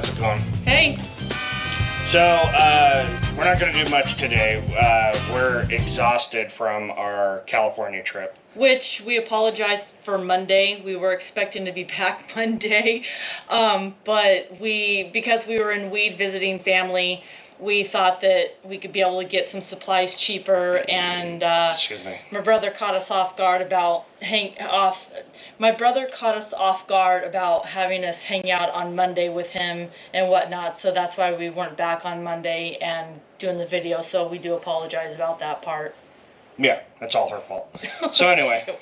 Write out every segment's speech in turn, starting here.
How's it going? Hey. So, we're not going to do much today. We're exhausted from our California trip. Which we apologize for Monday. We were expecting to be back Monday. But because we were in Weed visiting family, we thought that we could be able to get some supplies cheaper, and Excuse me. my brother caught us off guard about having us hang out on Monday with him and whatnot. So that's why we weren't back on Monday and doing the video. So we do apologize about that part. Yeah, that's all her fault. So anyway,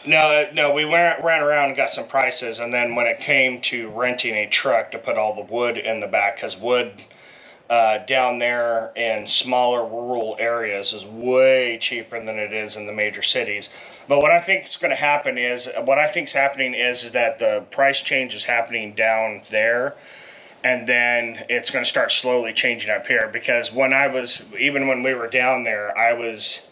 no, we ran around and got some prices, and then when it came to renting a truck to put all the wood in the back, because wood down there in smaller rural areas is way cheaper than it is in the major cities. But what I think is happening is that the price change is happening down there, and then it's going to start slowly changing up here. Because when we were down there, I was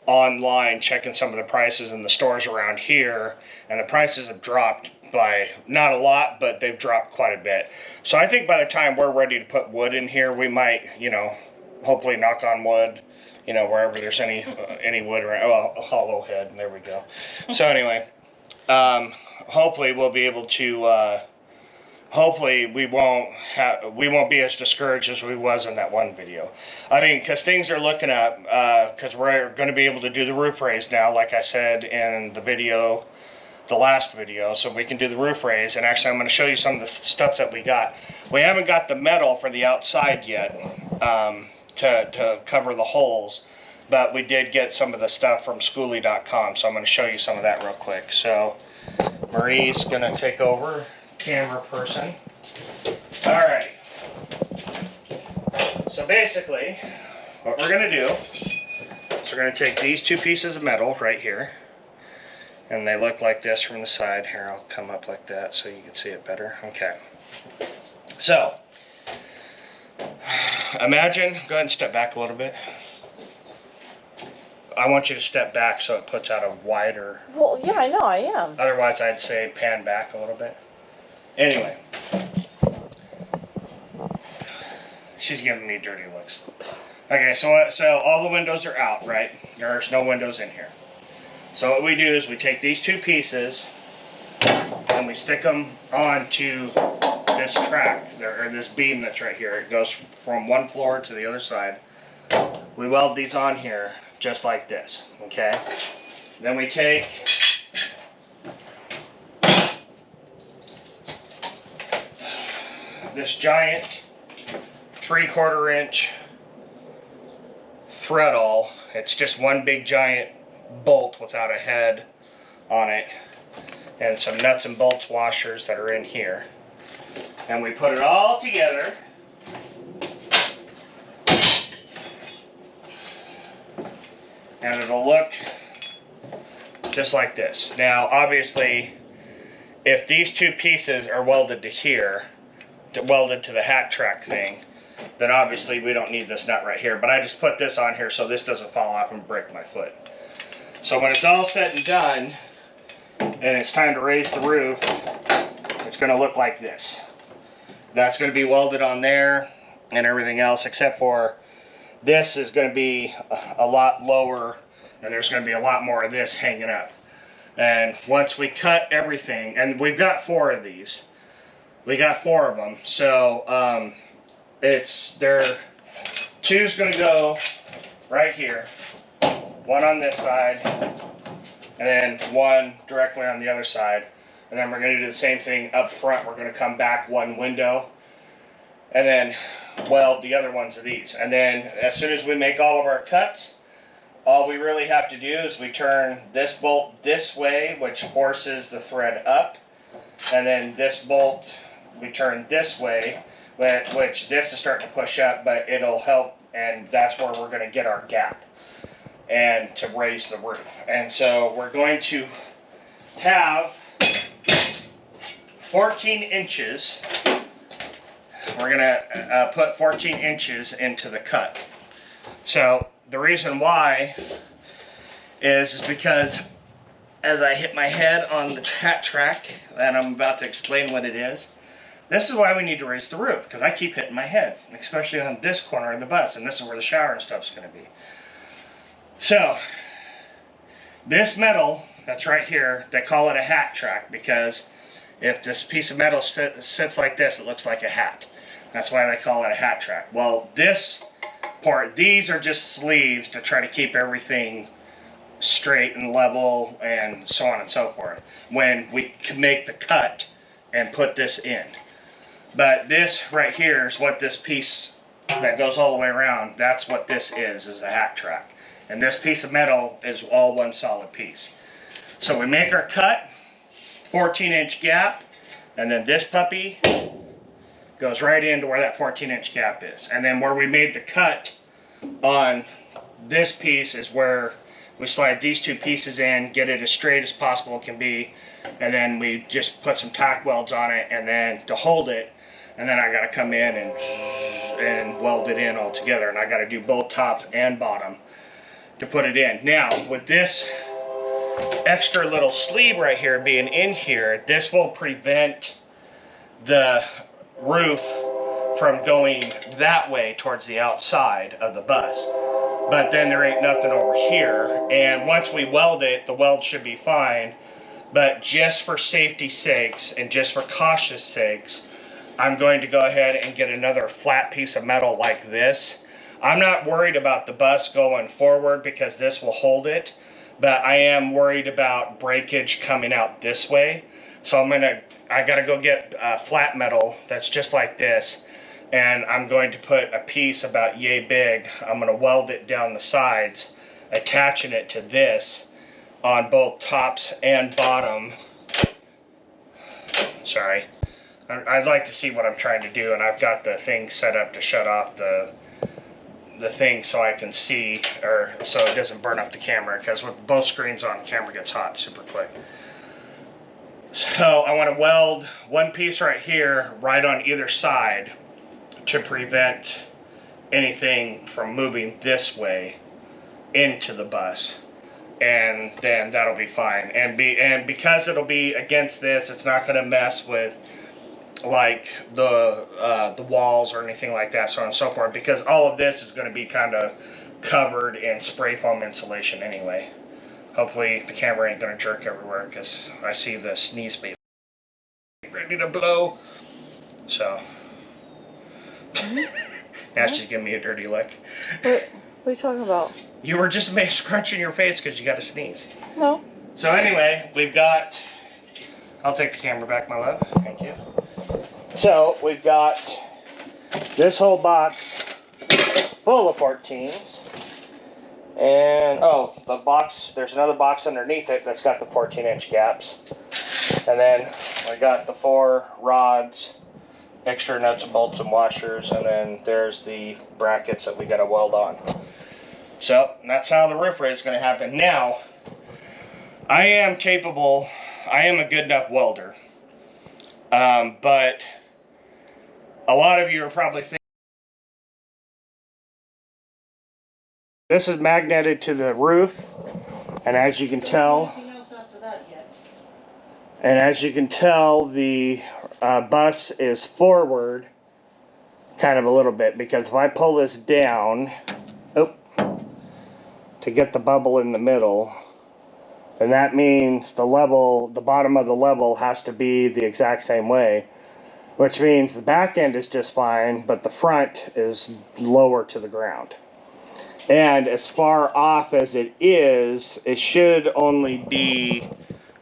online checking some of the prices in the stores around here, and the prices have dropped by not a lot, but they've dropped quite a bit. So I think by the time we're ready to put wood in here, we might, hopefully, knock on wood, wherever there's any wood around. Well, a hollow head, there we go. So anyway, hopefully we'll be able to. Hopefully we won't be as discouraged as we was in that one video. I mean, because things are looking up, because we're going to be able to do the roof raise now, like I said in the last video, so we can do the roof raise. And actually I'm going to show you some of the stuff that we got. We haven't got the metal for the outside yet to cover the holes, but we did get some of the stuff from Schooly.com, so I'm going to show you some of that real quick. So Marie's going to take over. Camera person. Alright. So basically, what we're going to do is we're going to take these two pieces of metal right here, and they look like this from the side. Here, I'll come up like that so you can see it better. Okay. So, imagine, go ahead and step back a little bit. I want you to step back so it puts out a wider... Well, yeah, I know, I am. Otherwise, I'd say pan back a little bit. Anyway, she's giving me dirty looks. Okay, so all the windows are out, right? There's no windows in here. So what we do is we take these two pieces and we stick them onto this track, or this beam that's right here. It goes from one floor to the other side. We weld these on here just like this, okay? Then we take this giant 3/4 inch thread awl. It's just one big giant bolt without a head on it, and some nuts and bolts washers that are in here. And we put it all together. And it'll look just like this. Now, obviously, if these two pieces are welded to here, welded to the hat track thing, then obviously we don't need this nut right here. But I just put this on here so this doesn't fall off and break my foot. So when it's all said and done, and it's time to raise the roof, it's going to look like this. That's going to be welded on there and everything else, except for this is going to be a lot lower, and there's going to be a lot more of this hanging up. And once we cut everything, and we've got 4 of these. We got 4 of them, so two's going to go right here, one on this side, and then one directly on the other side. And then we're going to do the same thing up front. We're going to come back one window, and then weld the other ones of these. And then as soon as we make all of our cuts, all we really have to do is we turn this bolt this way, which forces the thread up, and then this bolt we turn this way, which this is starting to push up, but it'll help, and that's where we're going to get our gap and to raise the roof. And so we're going to have 14 inches. We're going to put 14 inches into the cut. So the reason why is because as I hit my head on the hat track, and I'm about to explain what it is, This is why we need to raise the roof, because I keep hitting my head, especially on this corner of the bus, and this is where the shower and stuff's going to be. So, this metal that's right here, they call it a hat track, because if this piece of metal sits like this, it looks like a hat. That's why they call it a hat track. Well, this part, these are just sleeves to try to keep everything straight and level and so on and so forth when we can make the cut and put this in. But this right here is what this piece that goes all the way around, that's what this is a hat track. And this piece of metal is all one solid piece. So we make our cut, 14-inch gap, and then this puppy goes right into where that 14-inch gap is. And then where we made the cut on this piece is where we slide these two pieces in, get it as straight as possible it can be, and then we just put some tack welds on it, and then to hold it, and then I got to come in and weld it in all together, and I got to do both top and bottom to put it in. Now, with this extra little sleeve right here being in here, this will prevent the roof from going that way towards the outside of the bus. But then there ain't nothing over here, and once we weld it, the weld should be fine. But just for safety's sakes and just for cautious sakes, I'm going to go ahead and get another flat piece of metal like this. I'm not worried about the bus going forward because this will hold it, but I am worried about breakage coming out this way. So I gotta go get flat metal that's just like this, and I'm going to put a piece about yay big. I'm gonna weld it down the sides, attaching it to this on both tops and bottom. Sorry. I'd like to see what I'm trying to do, and I've got the thing set up to shut off the thing so I can see, or so it doesn't burn up the camera, because with both screens on, the camera gets hot super quick. So I want to weld one piece right here, right on either side, to prevent anything from moving this way into the bus. And then that'll be fine. And because it'll be against this, it's not going to mess with like the walls or anything like that, so on and so forth, because all of this is going to be kind of covered in spray foam insulation anyway. Hopefully the camera ain't going to jerk everywhere, because I see the sneeze bait ready to blow. So now she's giving me a dirty look. What are you talking about? You were just scrunching your face because you got to sneeze. No. So anyway, we've got, I'll take the camera back, my love. Thank you. So we've got this whole box full of 14s. And, oh, the box, there's another box underneath it that's got the 14-inch gaps. And then I got the 4 rods, extra nuts and bolts and washers, and then there's the brackets that we got to weld on. So that's how the roof raise is going to happen. Now, I am capable, I am a good enough welder, but a lot of you are probably thinking, this is magneted to the roof, and as you can tell, the bus is forward kind of a little bit, because if I pull this down, to get the bubble in the middle, then that means the bottom of the level has to be the exact same way, which means the back end is just fine, but the front is lower to the ground. And as far off as it is, it should only be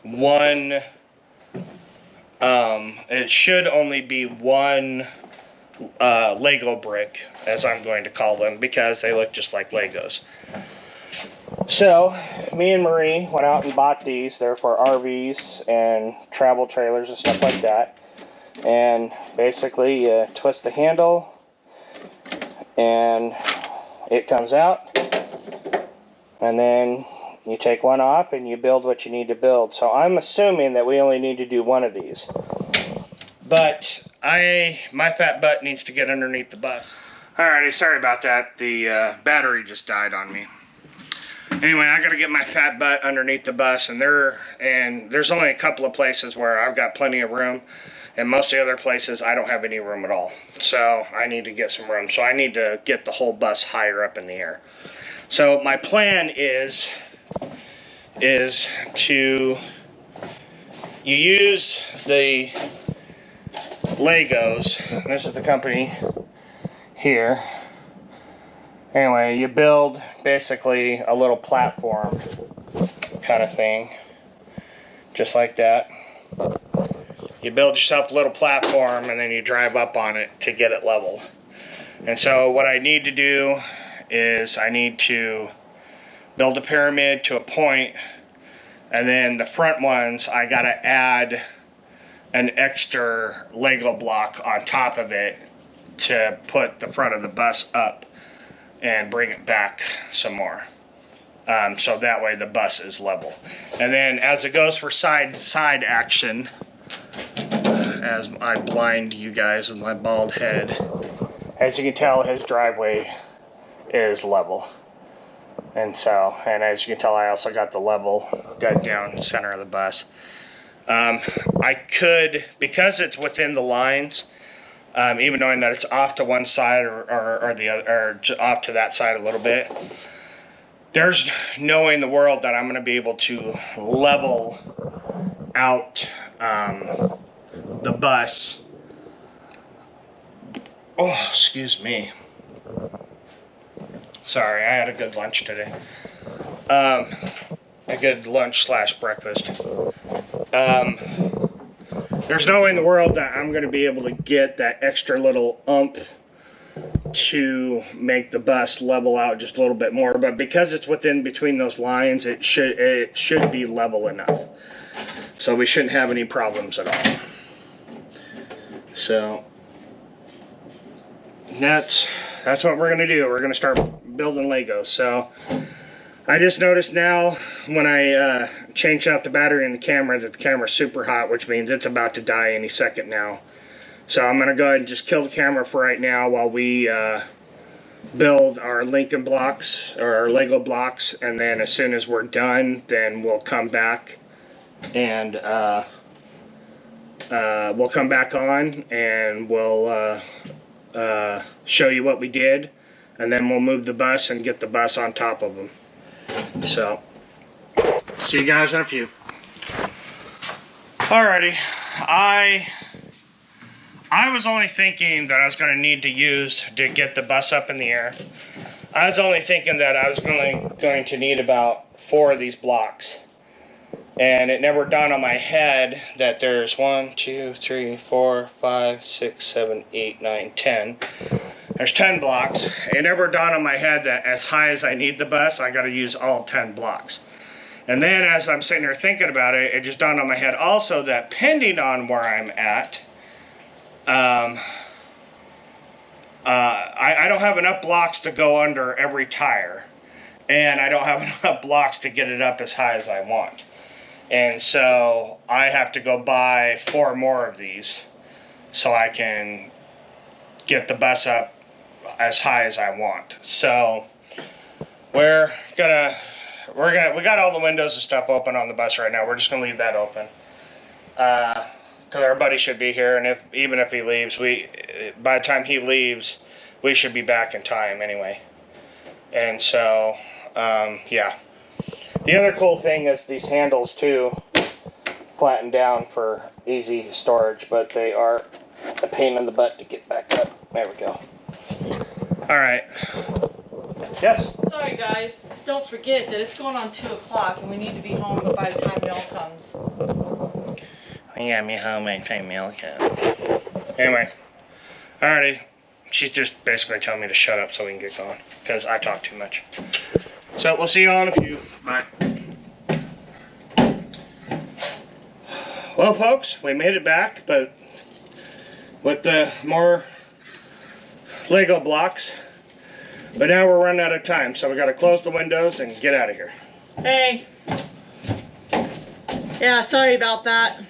one, Lego brick, as I'm going to call them, because they look just like Legos. So, me and Marie went out and bought these. They're for RVs and travel trailers and stuff like that. And basically, you twist the handle, and it comes out. And then you take one off, and you build what you need to build. So I'm assuming that we only need to do one of these. But my fat butt needs to get underneath the bus. Alrighty, sorry about that. The battery just died on me. Anyway, I gotta get my fat butt underneath the bus, and there's only a couple of places where I've got plenty of room, And most of the other places, I don't have any room at all. So I need to get some room. So I need to get the whole bus higher up in the air. So my plan is to you use the Legos. This is the company here. Anyway, you build basically a little platform kind of thing, just like that. You build yourself a little platform and then you drive up on it to get it level. And so what I need to do is I need to build a pyramid to a point, and then the front ones I gotta add an extra Lego block on top of it to put the front of the bus up and bring it back some more. So that way the bus is level. And then as it goes for side action, as I blind you guys with my bald head, as you can tell, his driveway is level. And as you can tell, I also got the level dead down center of the bus. I could, because it's within the lines, even knowing that it's off to one side or the other, or off to that side a little bit, there's no way in the world that I'm going to be able to level out the bus. Oh, excuse me. Sorry, I had a good lunch today. A good lunch / breakfast. There's no way in the world that I'm going to be able to get that extra little oomph to make the bus level out just a little bit more. But because it's within between those lines, it should be level enough. So we shouldn't have any problems at all. So that's what we're going to do. We're going to start building Legos. So I just noticed now when I changed out the battery in the camera that the camera's super hot, which means it's about to die any second now. So I'm going to go ahead and just kill the camera for right now while we build our Lincoln blocks, or our Lego blocks, and then as soon as we're done, then we'll come back and we'll come back on and we'll show you what we did, and then we'll move the bus and get the bus on top of them. So, see you guys in a few. Alrighty, I was only thinking that I was going to need to use to get the bus up in the air. I was only thinking that I was going to need about 4 of these blocks. And it never dawned on my head that there's 1, 2, 3, 4, 5, 6, 7, 8, 9, 10. There's 10 blocks. It never dawned on my head that as high as I need the bus, I got to use all 10 blocks. And then as I'm sitting here thinking about it, it just dawned on my head also that depending on where I'm at, I don't have enough blocks to go under every tire. And I don't have enough blocks to get it up as high as I want. And so I have to go buy 4 more of these so I can get the bus up as high as I want. So we got all the windows and stuff open on the bus right now. We're just gonna leave that open. Because our buddy should be here, and even if he leaves, by the time he leaves, we should be back in time anyway. And so, yeah. The other cool thing is these handles too, flattened down for easy storage, but they are a pain in the butt to get back up. There we go. All right. Yes? Sorry guys, don't forget that it's going on 2 o'clock and we need to be home by the time Mel comes. You got me home by the time Mel comes. Anyway. Alrighty. She's just basically telling me to shut up so we can get going, because I talk too much. So we'll see you all in a few. Bye. Well, folks, we made it back, but with more Lego blocks. But now we're running out of time, so we got to close the windows and get out of here. Hey. Yeah, sorry about that.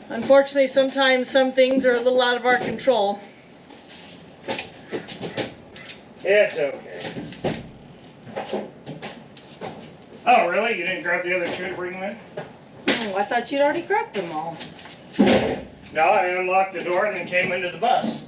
Unfortunately, sometimes some things are a little out of our control. It's okay. Oh, really? You didn't grab the other 2 to bring them in? Oh, I thought you'd already grabbed them all. No, I unlocked the door and then came into the bus.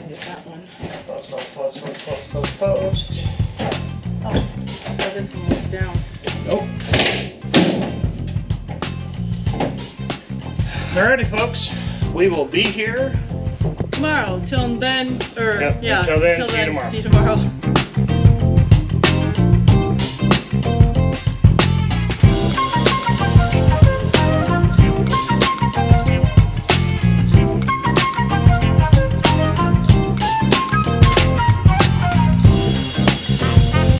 Get that one. Post. Oh, this one was down. Nope. Alrighty, folks. We will be here. Tomorrow, till then, or Yep, yeah, until then, see you tomorrow. See you tomorrow.